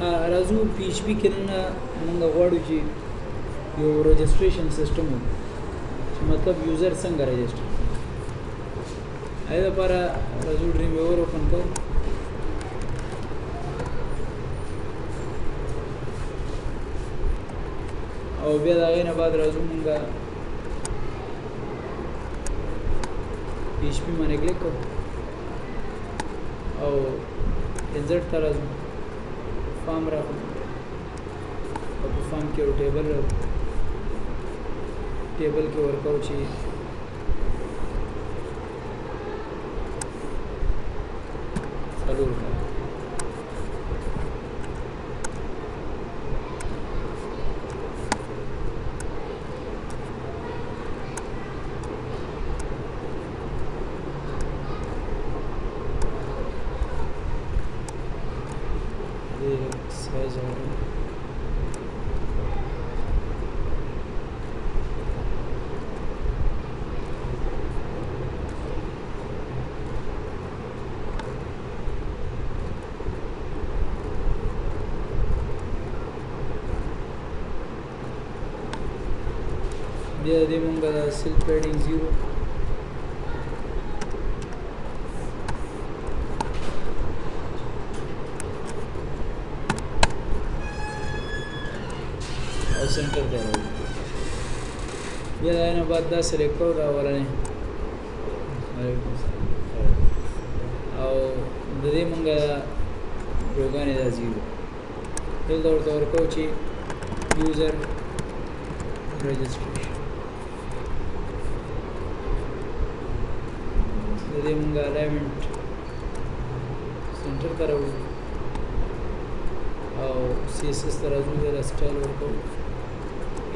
راځو پی ایچ پی کې نن موږ غواړو چې یو رجسټریشن سیستم وو چې مطلب یوزر څنګه رجسټر ایدا لپاره راځو ډریم ویور اوپن کوو او بیا دا غینه بعد راځو موږ پی ایچ پی باندې کلیک کوو او انسرټ ته راځو فارم راغلو او په فارم کې یو ټیبل راغلو ټیبل کې ورکو چې څلور size order بیا دې مونږ سیل پیډینګ 0 सेंटर दे रहा हूँ ये ना बाद 10 सेलेक्ट करो वाला ने और दे मंगा रोगाने दा 0 फिर दौड़ दौड़ को ची यूजर रजिस्ट्रेशन दे मंगा अलाइनमेंट सेंटर करो और सीएसएस तरह जो स्टाइल वर्क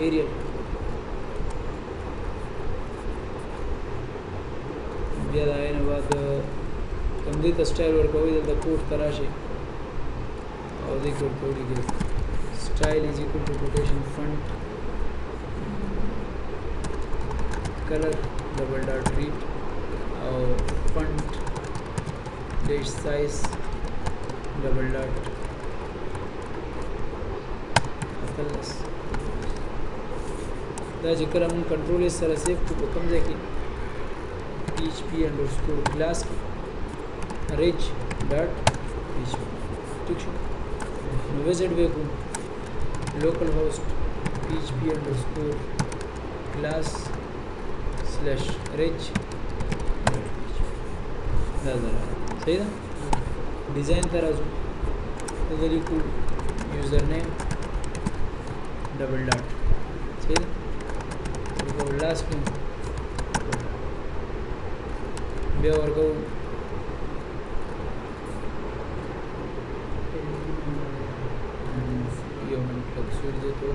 एरियल बया आने बाद कंप्लीट स्टाइल वर्क हो द कोड कराशे और देखो थोड़ी के style is equal to quotation font colour double dot red और font dash size double dot plus دا چې کله موږ کنټرول سره سیف کو کوم ځای کې php underscore class reg dot php ٹھیک شو نو وزټ وکړو local host php underscore class slash reg دا صحیح ده ډیزاین ته راځو دا لیکو یوزر نیم double dot ठीक है तो लास्ट में बे और को यो मतलब सूट दे तो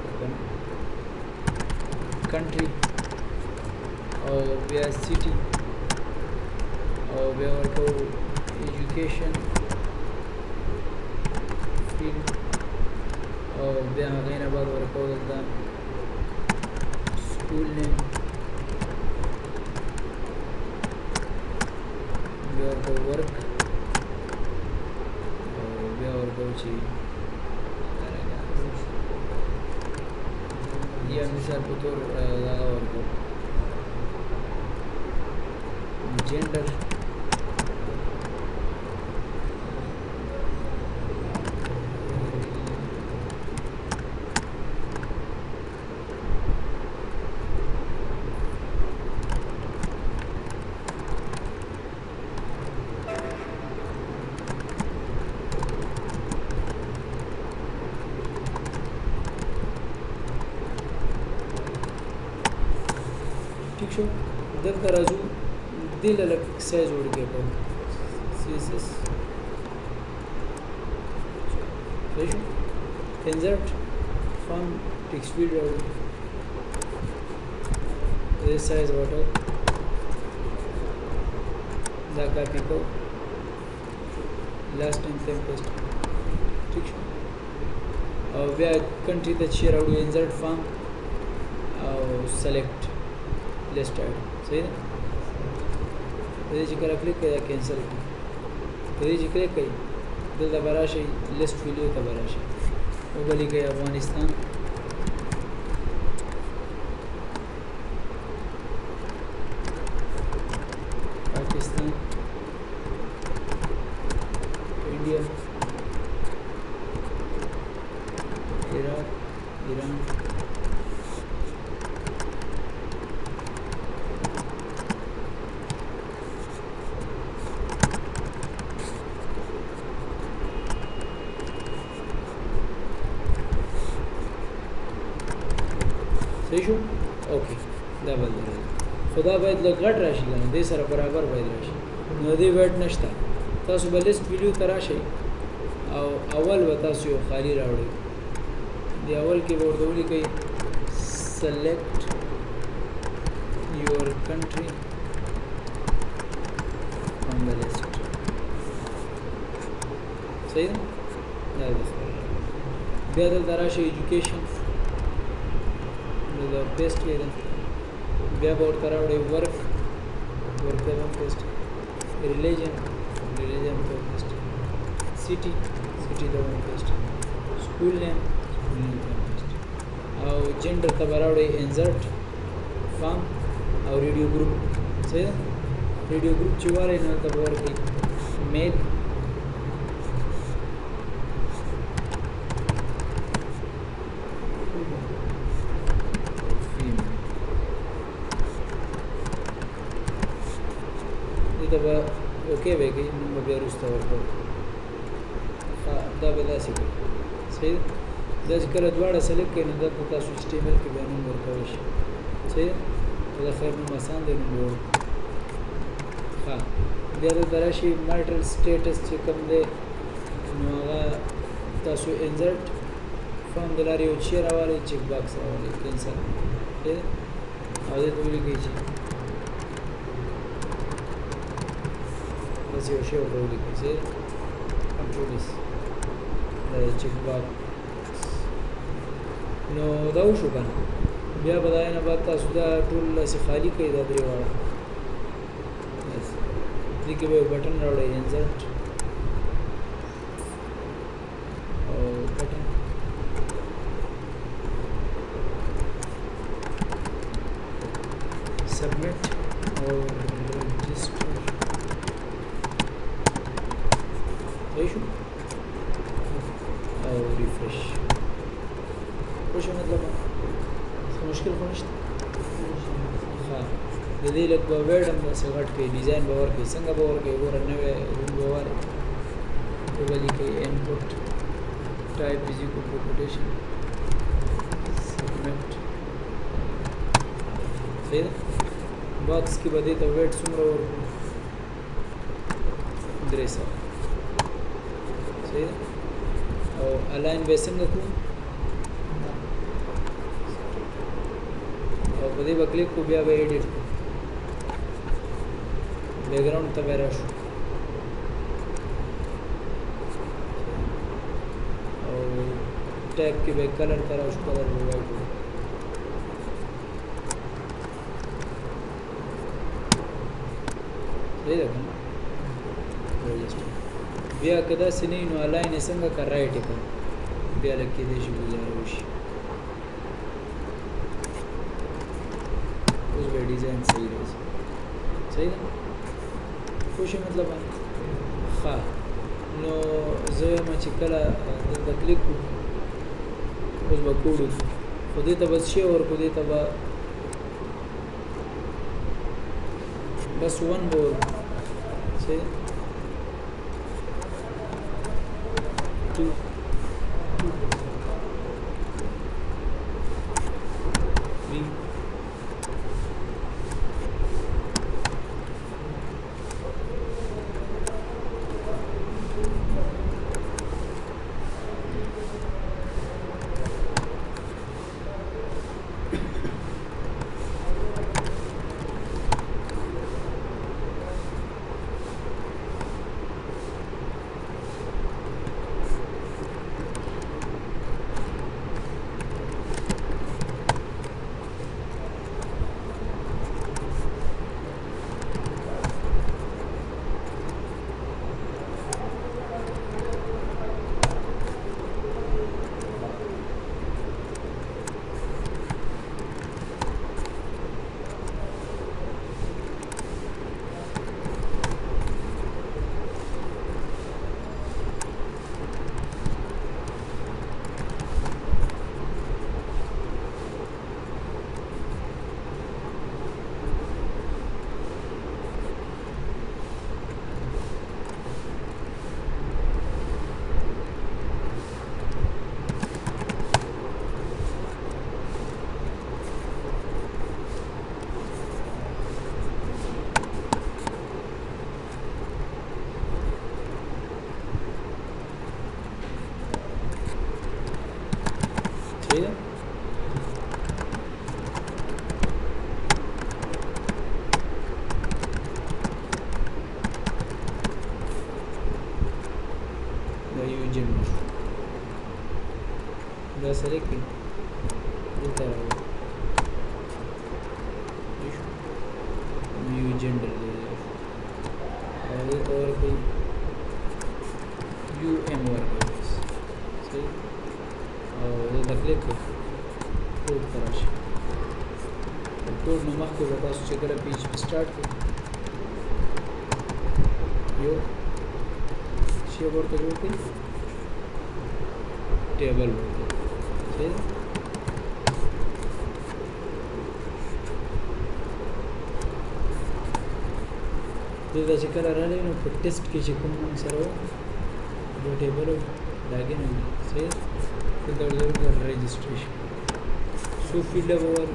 कंट्री और बे सिटी और बे और को एजुकेशन फील्ड और बया गए बाद वर्क होता स्कूल नेम वर्क और ये मिसाल को तो वर्क जेंडर ठीक शो दलता राजू दिल अलग साइज जोड़ के को सीएसएस सही शो इंसर्ट फॉर्म टेक्स्ट फील्ड और this size water दा कॉपी को लास्ट टाइम सेम पेस्ट ठीक शो और वे कंट्री द शेयर आउट इंसर्ट फॉर्म और सेलेक्ट लिस्ट ऐड सही है तो ये जिक्र क्लिक किया कैंसिल तो ये जिक्र कई دلته به راشئ لیست ویلیو ته به راشئ وبلیکئ افغانستان پاکستان انډیا عراق ایران صحیح شو اوکې دا بل دی خدا باید لږ غټ راشي کنه دې سره برابر باید راشي نو دې ویټ نشته تاسو به لیست ویډیو ته راشئ او اول به تاسو یو خالی راوړئ دی اول کې به ورته ولیکئ select your country from the list صحیح ده دا بیا دلته راشئ education the paste here bia about karaud work the one paste religion to paste city the one paste school name to paste now gender the karaud insert form or radio group say radio group chware na the work male دبا اوکے به کې نو بیا وروسته ورکړو دا به داسې کوي صحیح دا چې کله دواړه سلیکټ کړئ نو دلته تاسو HTML کې بیا نوم ورکولی شئ صحیح دا خیر نوم اسان دی نوم جوړ ښه بیا دلته راشئ مارټل سټیټس چې کوم دی نو هغه تاسو انزرټ فرام د لارې یو چی راوالی چیک باکس راوالی کینسل صحیح او دې ته ولیکئ چې بس یو شی ورته ولیکئ صحیح کنټرول ایس دا چیک باکس نو دا وشو که نه بیا به د هغې نه بعد تاسو دا ټول داسې خالي کړئ دا درې واړه دې کې به یو بټن راوړئ انزرټ او بټن سبمټ او رجسټر صحیح شو او ریفریش وشو مطلب مشکل خو نشته ښه د دې لږ به ویډ هم داسې غټ کړئ ډیزاین به ورکړئ څنګه به ورکړئ ګوره نوی روم به وارئ ولیکئ انپوټ ټایپ از ایکول ټو کوټیشن سبمټ صحیح ده باکس کې به دې ته ویډ څومره ورکړو 300 صحیح ده او الاین به څنګه کړو او په دې به کلیک کو بیا به ایډیټ کو بیک ګراوند ته به راشو او ټیب کې به کلر ته راشو کلر به وایټ کو صحیح ده که نه بیا که داسې نه وي نو الاین یې څنګه که رایټ یې کړه بیا لږ کېدای شي ګزاره وشي اوس به ډیزاین صحیح راځي صحیح ده پوه شئ مطلب ښه نو زه وایم چې کله دلته کلیک کړو اوس به کوډ وکړو خو دې ته به څه شی ورکړو دې ته به بس 1 به ورکړو صحیح 2 3 4 دا سلیکټ کړئ دلته راوړئ نیو جنډر دی او دلته ورکړئ UM ورکړئ صحیح او دلته کلیک کړئ کوډ ته راشئ کوډ نه مخکې به تاسو چې کله PHP سټارټ کړئ یو شی ورته جوړ کړئ ټیبل ورته صحیح دلته چې کله راغلی نو په ټیسټ کې چې کوم نوم سره و دا ټیبل لاګین وي صحیح دلته ورته رجسټریشن سو فیلډ اوور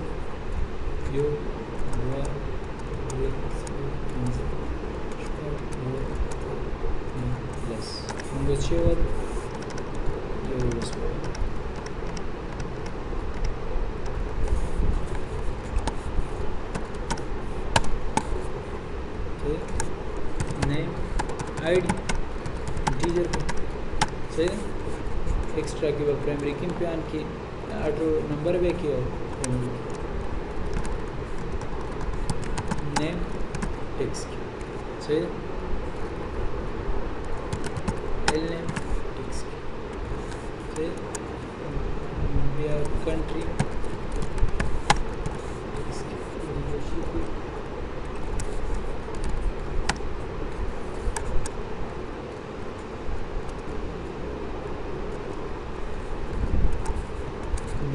یو دوه درې څلور پنځه شپږ اووه لس موږ چې ور یو لس ID integer को सही है एक्स्ट्रा की वो प्राइमरी की पे आन की auto number पे की और नेम टेक्स्ट सही है एल नेम टेक्स्ट सही है कंट्री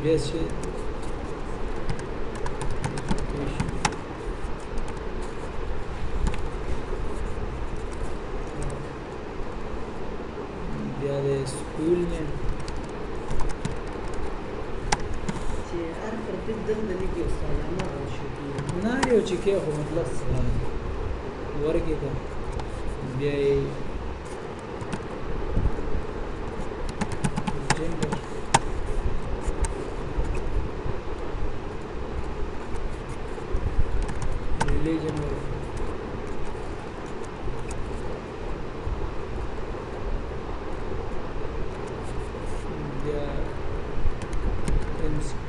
जैसे स्कूल में ना यो चिके हो मतलब वर्ग का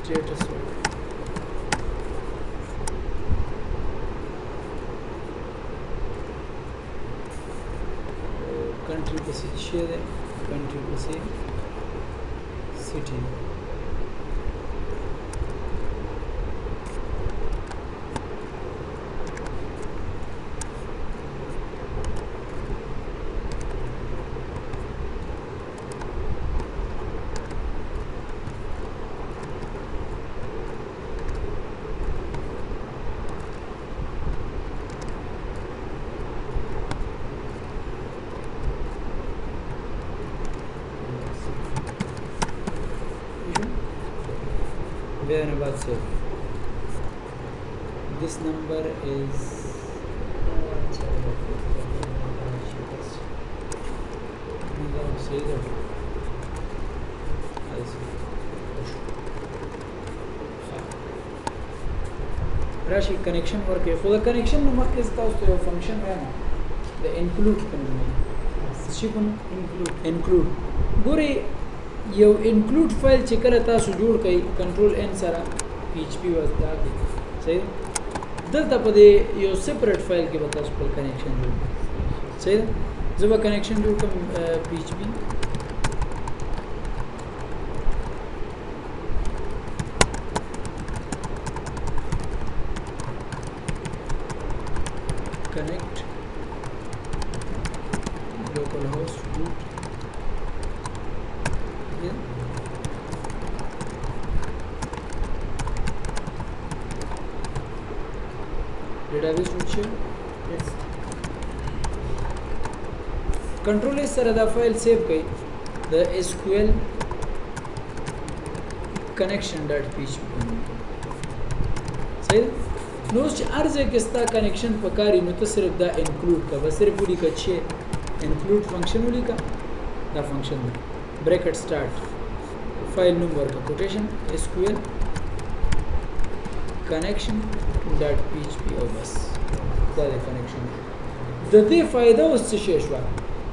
status country पे से country पे से city Then about save. This number is Rashi connection work for the connection number is the function the include include Guri یو انکلود فایل چې کله تاسو جوړ کړئ کنټرول ان سره PHP واسطه کې صحیح دلته په دې یو سپریټ فایل کې به تاسو خپل کنیکشن جوړ کړئ صحیح زه به کنیکشن جوړ کړم PHP connect localhost root database root share yes control is sara da file save kai the sql connection.php صحیح نو چې ارزه کې ستا کنیکشن پکاري نو ته صرف دا انکلود کا بس صرف ولیکه چې انکلود فنکشن ولیکه دا فنکشن دی bracket start file name ورکه quotation sql connection.php او بس دا د کنیکشن د دې فائدہ اوس څه شي شو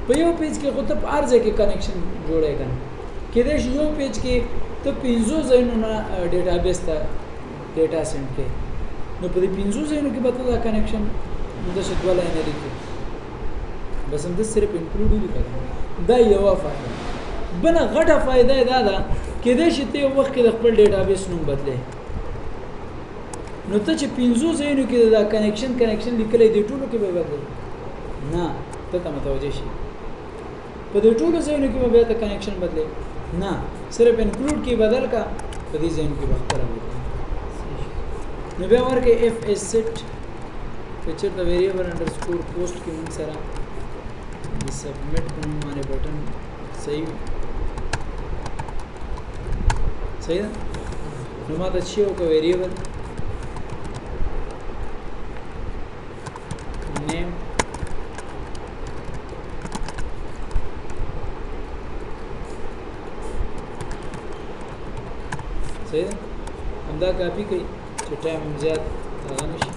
په یو پیج کې خو ته ارزه کې کنیکشن جوړې کنه کله چې یو پیج کې ته 500 ځایونو نه ډیټابیس ته ډیټا سند کې نو په دې 500 ځایونو کې به ته دا کنیکشن د شدوله نه لیکي بس هم د صرف انکلوډ ولیکل دا یو فائدہ بل غټه فائدہ دا ده کې دې چې ته وخت کې د خپل ډیټابیس نوم بدلې نو ته چې 500 ځایونو کې دا کنیکشن لیکلې دي ټولو کې به بدلې نه ته متوجه شي په دې ټولو ځایونو کې به ته کنیکشن بدلې نه صرف انکلوډ کې بدل کا په دې ځایونو کې وخت راوړي نو بیا ورکه اف اس سیټ فیچر د ویریبل انډرسکور پوسټ کې موږ سره د سبمټ کوم باندې بٹن صحیح ده نو ما ته چې یو ویریبل name صحیح ده همدا کاپی کوي چې ټایم زیات هغه نشي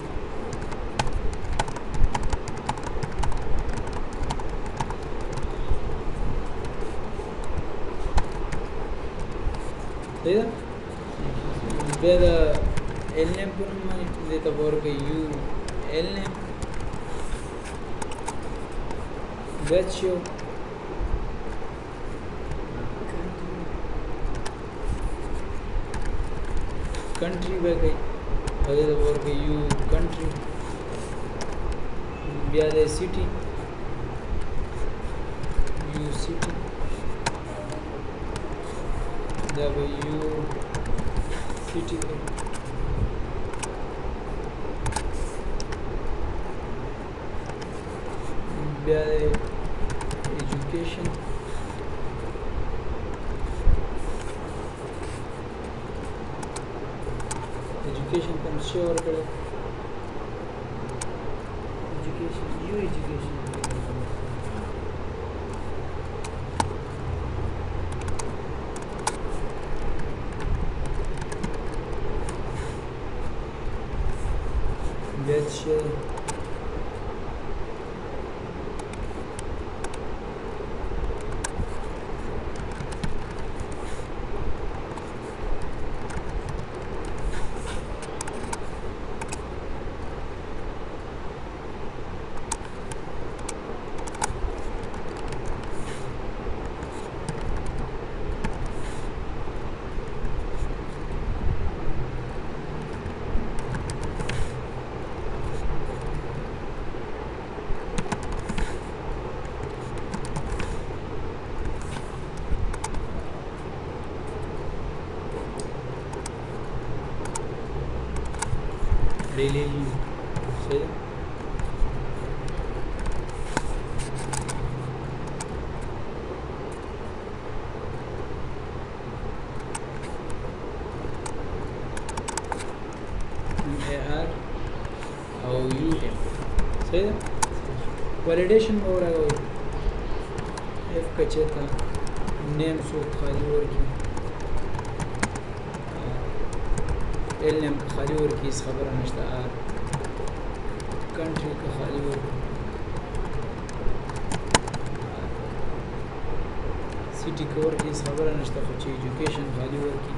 صحیح ده بیا د ال نیم په نوم باندې دې ته ورکړئ یو ال نیم Vecchio country به گئی هغه د ورکه یو country بیا د city یو city دا به یو city بیا د education کوم څه ورکړي education bachelor daily use صحیح AR او UM صحیح ویلیډیشن وراغوي اف کچتا نیم سو خالی ورکی ال نیم خالی ورکی اس خبره نشته ار کنټری که خالی ورکی سیټی کور کی اس خبره نشته خو چې ایجوکیشن خالی ورکی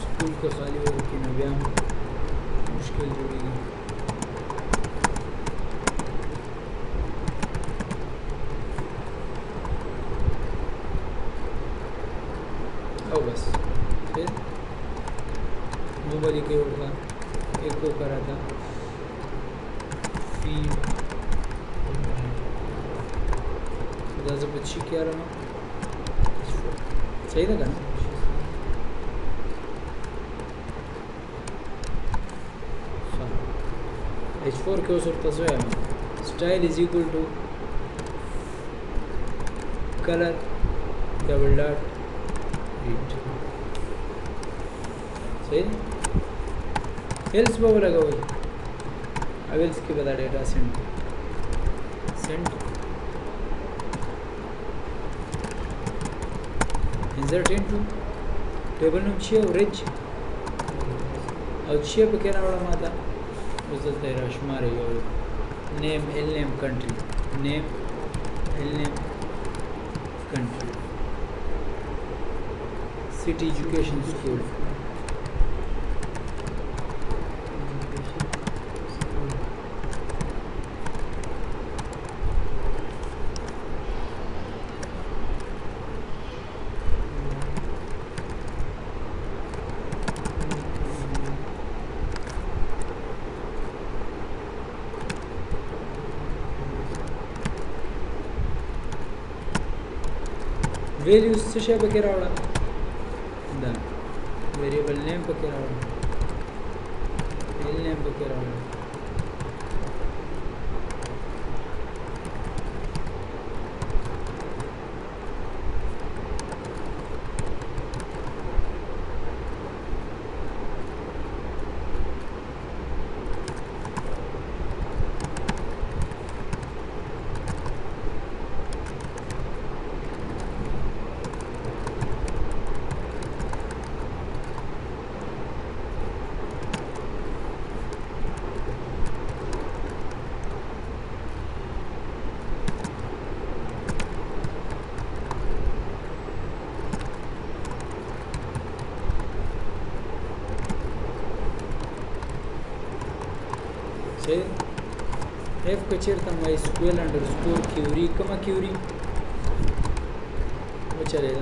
سکول که خالی ورکی نو بیا مشکل جوړیږي او बस फिर मोबाइल के होगा एक को करा था फीड दादा बच्ची क्या रहा सही लगा ना H4 के उस तस्वीर में style is equal to colour double dot सही एल्स बाबू लगा हुआ अब एल्स की बता data send insert into table નું છે ઓરેજ और છે पे केना वाला माता उस तेरा शुमारे यो name L name country name L name country city education school. values څه شی پکې راوړه دا variable name پکې راوړه file name پکې راوړه f कचेरता mysql underscore query कमा query वो चलेगा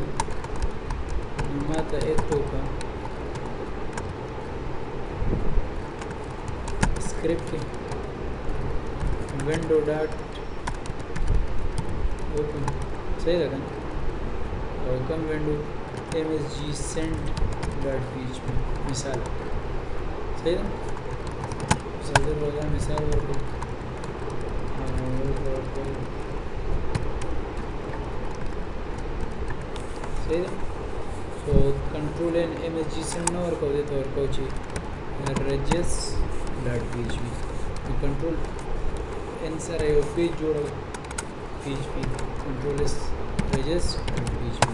माता echo का स्क्रिप्ट window dot open सही लगा और कम window msg send dot php मिसाल सही है सदर वाला मिसाल वो सही है so control n msg send ना वर्क होते तो वर्क होची regis dot php control n सारे यो पेज जोड़ो php control s regis dot php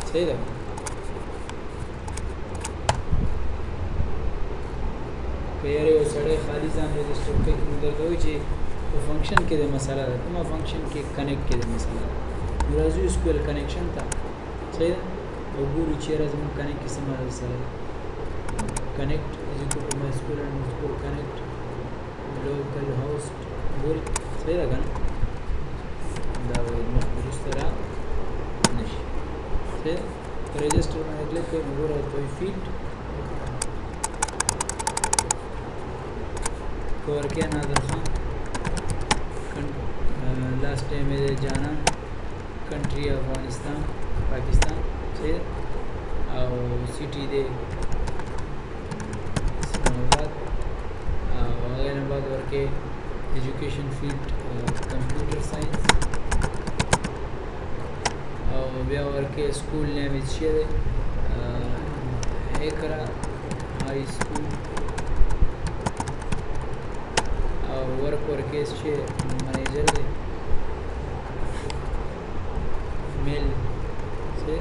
सही है यार वो सड़े खाली जान रजिस्टर पे उधर तो ही वो फंक्शन के दे मसाला था तुम फंक्शन के कनेक्ट के दे मसाला राजू स्क्वेयर कनेक्शन था सही है वो पूरी चीज़ हम कनेक्ट किस मारे मसाला connect is equal to mysql underscore connect local host पूरी सही लगा ना दावे दुरुस्त रहा नहीं सही रजिस्टर में अगले कोई नंबर है तो फील्ड और क्या नादर खान लास्ट टाइम मेरे जाना कंट्री अफगानिस्तान पाकिस्तान से और सिटी दे इस्लामाबाद औरंगाबाद और के एजुकेशन फील्ड कंप्यूटर साइंस और ब्या और के स्कूल नेम इच्छे एकरा हाई स्कूल वर्क वर्केस छे मैनेजर दे मेल से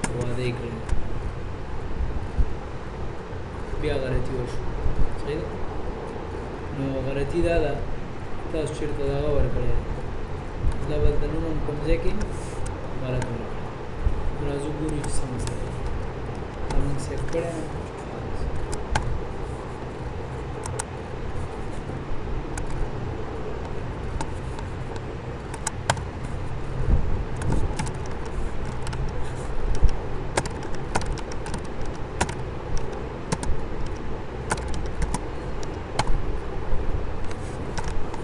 वो देख रहे भी गलती हो सही नो गलती दादा तब चिरता दागा वर्क करे डबल तनुन कम जे की गलत हो राजू पूरी समस्या हम से पड़े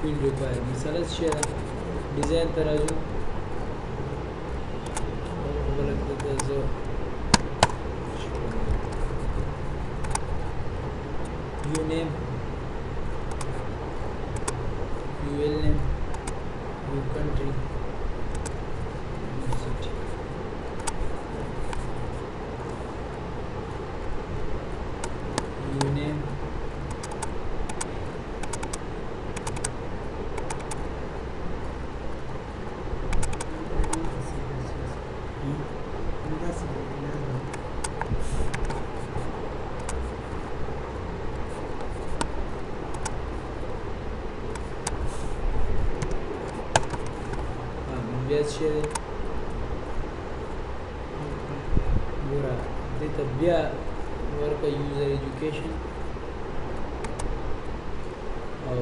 मिसाल डिज़ाइन तराजू U name U L name U country U name ګوره دې ته بیا ورکه یوزر ایجوکیشن او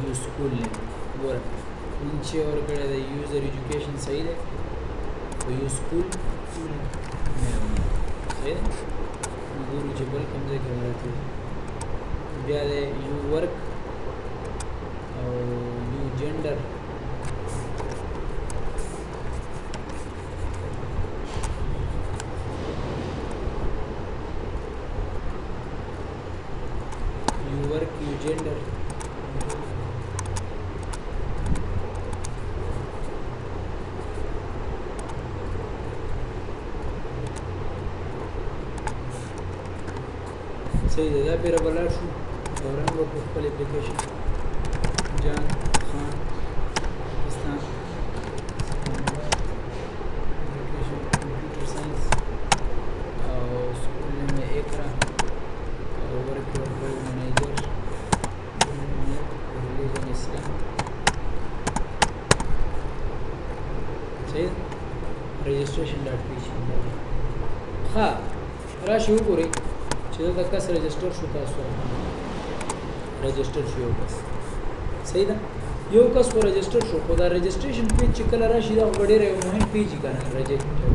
یو سکول نیم ګوره مونږ چې ورکړی دی یوزر ایجوکیشن صحیح دی خو یو سکول صحیح دی ګورو چې بل کوم ځای کې ورته بیا دی یو ورک او یو جنډر gender صحیح ده دا پیره بلار شو دوران ورکو خپل اپلیکیشن جان خان پاکستان اپلیکیشن کمپیوٹر سائنس او سکول میں اقرا او ورک ورکو مینیجر ریلیجن اسلام صحیح registration.php ها راشي وګورئ چې دا کس رجسٹر شو تاسو رجسٹر شو یو کس صحیح ده یو کس کو رجسٹر شو خو دا رجسٹریشن پیج چې کله راشي دا غوډې ری مهم پیج کنه رجسٹر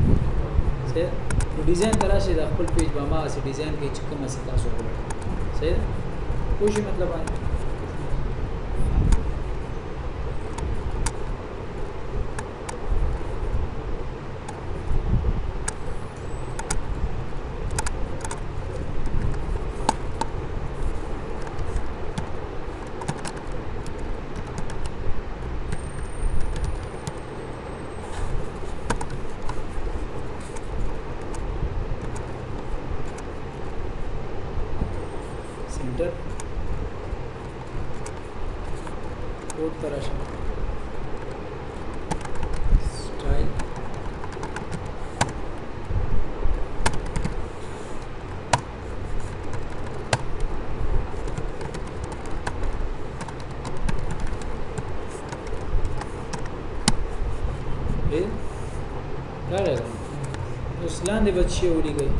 صحیح نو ډیزاین تراشي دا خپل پیج به ما سي ډیزاین کې چې کومه څه تاسو وکړئ صحیح ده کوشش مطلب कोड तराशा स्टाइल ये क्या रहेगा उस लांदे बच्चे उड़ी गई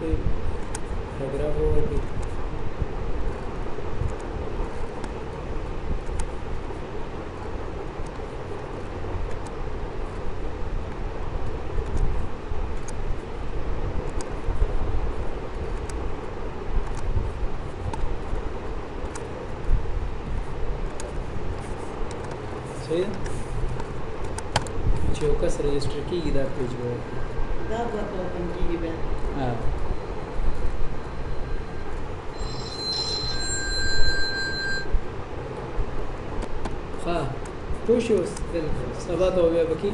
पैराग्राफ ओवर भी सही है चौकस रजिस्टर की इधर पेज पर दा बात ओपन की बे हां हाँ खुश हो सबा तो हो गया बाकी